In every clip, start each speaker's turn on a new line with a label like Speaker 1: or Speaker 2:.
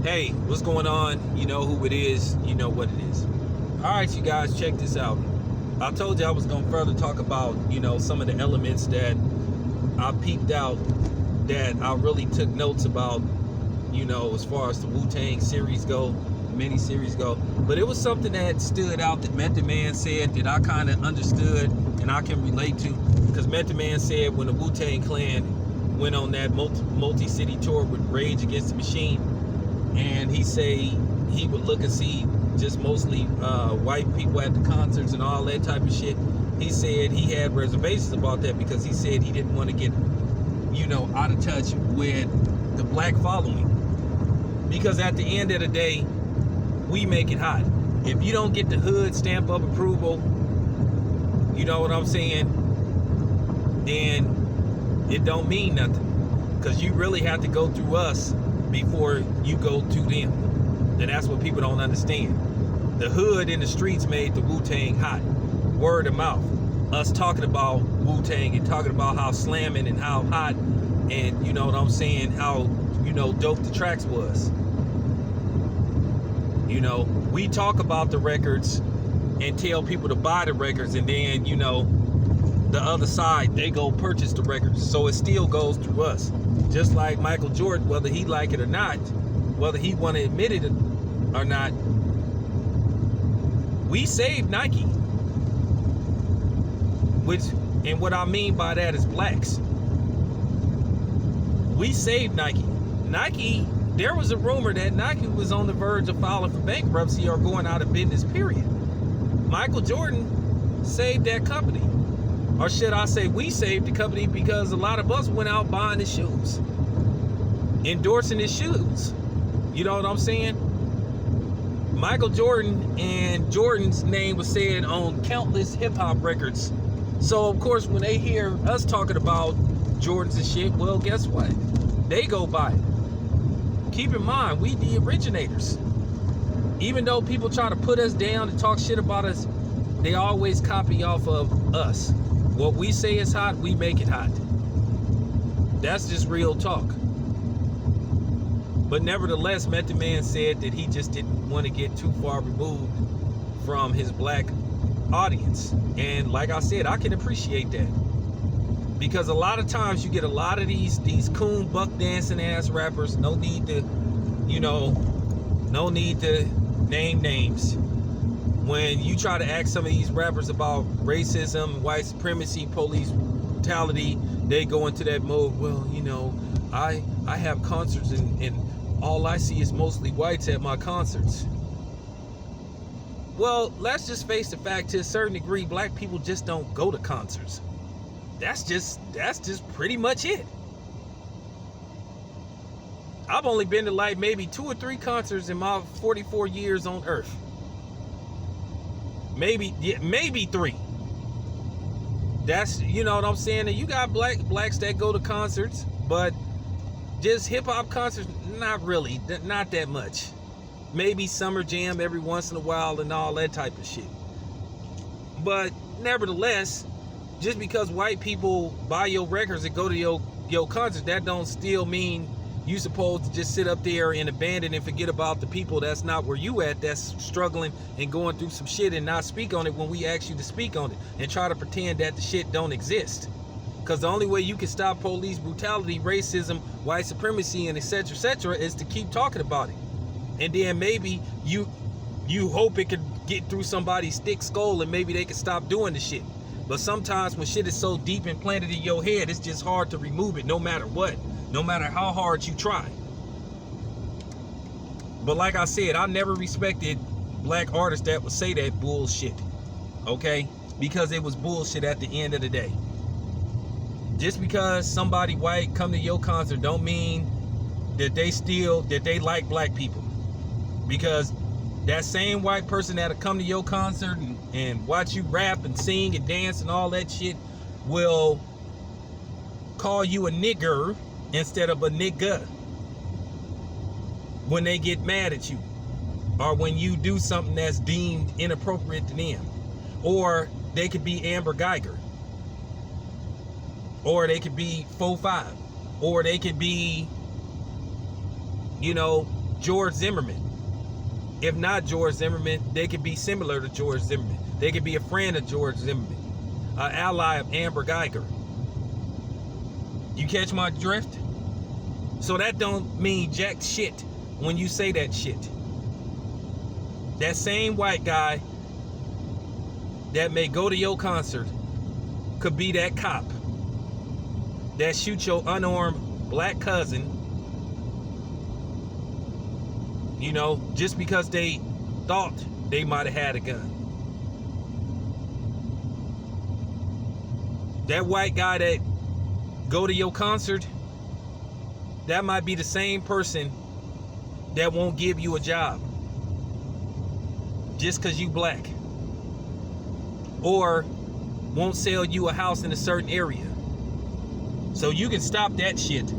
Speaker 1: Hey, what's going on? You know who it is, you know what it is. All right, you guys, check this out. I told you I was going to further talk about, some of the elements that I peeped out that I really took notes about, as far as the Wu-Tang series go, mini series go. But it was something that stood out that Method Man said that I kind of understood and I can relate to. Because Method Man said when the Wu-Tang Clan went on that multi-city tour with Rage Against the Machine, and he say he would look and see just mostly white people at the concerts and all that type of shit. He said he had reservations about that because he said he didn't want to get, out of touch with the black following. Because at the end of the day, we make it hot. If you don't get the hood stamp of approval, you know what I'm saying, then it don't mean nothing. Because you really have to go through us before you go to them. And that's what people don't understand. The hood in the streets made the Wu-Tang hot. Word of mouth. Us talking about Wu-Tang and talking about how slamming and how hot and, you know what I'm saying, how, dope the tracks was. We talk about the records and tell people to buy the records, and then, the other side, they go purchase the records. So it still goes through us. Just like Michael Jordan, whether he like it or not, whether he want to admit it or not, we saved Nike. And what I mean by that is blacks. We saved Nike. Nike, there was a rumor that Nike was on the verge of filing for bankruptcy or going out of business, period. Michael Jordan saved that company. Or should I say we saved the company, because a lot of us went out buying his shoes, endorsing his shoes. You know what I'm saying? Michael Jordan and Jordan's name was said on countless hip-hop records. So, of course, when they hear us talking about Jordans and shit, well, guess what? They go buy it. Keep in mind, we the originators. Even though people try to put us down and talk shit about us, they always copy off of us. What we say is hot, we make it hot. That's just real talk. But nevertheless, Method Man said that he just didn't want to get too far removed from his black audience. And like I said, I can appreciate that. Because a lot of times you get a lot of these coon buck dancing ass rappers. No need to name names. When you try to ask some of these rappers about racism, white supremacy, police brutality, they go into that mode. Well, I have concerts and all I see is mostly whites at my concerts. Well, let's just face the fact, to a certain degree, black people just don't go to concerts. That's just pretty much it. I've only been to like maybe 2 or 3 concerts in my 44 years on earth. Maybe 3. That's, you know what I'm saying? And you got blacks that go to concerts, but just hip-hop concerts, not really, not that much. Maybe Summer Jam every once in a while and all that type of shit. But nevertheless, just because white people buy your records and go to your concerts, that don't still mean you supposed to just sit up there and abandon and forget about the people that's not where you at, that's struggling and going through some shit, and not speak on it when we ask you to speak on it, and try to pretend that the shit don't exist. Because the only way you can stop police brutality, racism, white supremacy, and etc., is to keep talking about it. And then maybe you hope it could get through somebody's thick skull and maybe they can stop doing the shit. But sometimes when shit is so deep implanted in your head, it's just hard to remove it no matter what. No matter how hard you try. But like I said, I never respected black artists that would say that bullshit. Okay? Because it was bullshit at the end of the day. Just because somebody white come to your concert don't mean that they like black people. Because that same white person that'll come to your concert and watch you rap and sing and dance and all that shit will call you a nigger instead of a nigga when they get mad at you, or when you do something that's deemed inappropriate to them. Or they could be Amber Geiger, or they could be 4-5, or they could be George Zimmerman. If not George Zimmerman, they could be similar to George Zimmerman. They could be a friend of George Zimmerman, an ally of Amber Geiger. You catch my drift? So that don't mean jack shit when you say that shit. That same white guy that may go to your concert could be that cop that shoot your unarmed black cousin, you know, just because they thought they might have had a gun. That white guy that go to your concert, that might be the same person that won't give you a job just because you black, or won't sell you a house in a certain area. So you can stop that shit.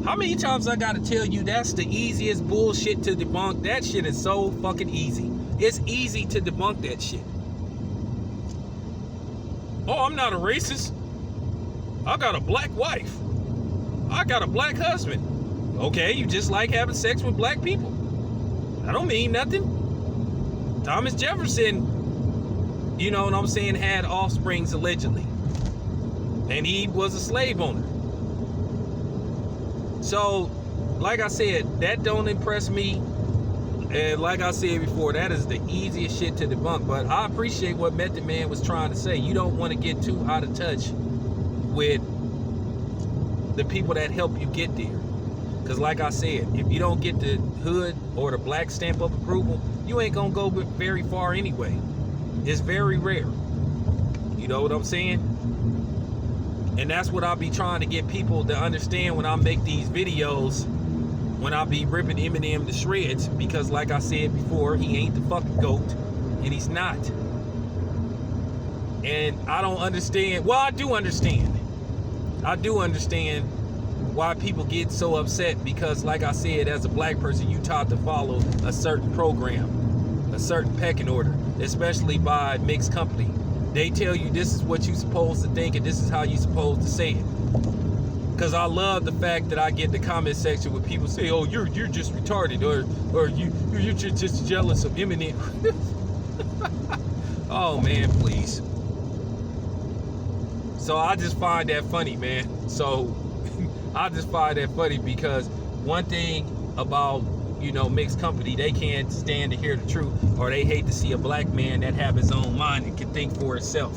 Speaker 1: How many times I gotta tell you that's the easiest bullshit to debunk? That shit is so fucking easy. It's easy to debunk that shit. Oh, I'm not a racist. I got a black wife. I got a black husband. Okay, you just like having sex with black people. That don't mean nothing. Thomas Jefferson, you know what I'm saying, had offsprings allegedly. And he was a slave owner. So, like I said, that don't impress me. And like I said before, that is the easiest shit to debunk. But I appreciate what Method Man was trying to say. You don't want to get too out of touch with the people that help you get there. Because like I said, if you don't get the hood or the black stamp of approval, you ain't going to go very far anyway. It's very rare. You know what I'm saying? And that's what I'll be trying to get people to understand when I make these videos, when I be ripping Eminem to shreds, because like I said before, he ain't the fucking GOAT, and he's not. And I don't understand. Well, I do understand. I do understand why people get so upset, because like I said, as a black person, you taught to follow a certain program, a certain pecking order, especially by mixed company. They tell you this is what you're supposed to think and this is how you're supposed to say it. Because I love the fact that I get the comment section where people say, oh, you're just retarded, or you're just jealous of Eminem. Oh man, please. So I just find that funny, man. So I just find that funny because one thing about, you know, mixed company, they can't stand to hear the truth, or they hate to see a black man that have his own mind and can think for itself.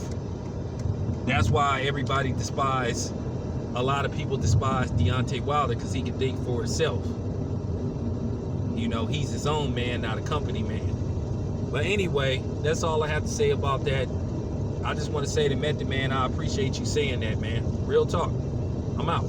Speaker 1: That's why everybody a lot of people despise Deontay Wilder, because he can think for himself. You know, he's his own man, not a company man. But anyway, that's all I have to say about that. I just want to say to Method Man, I appreciate you saying that, man. Real talk. I'm out.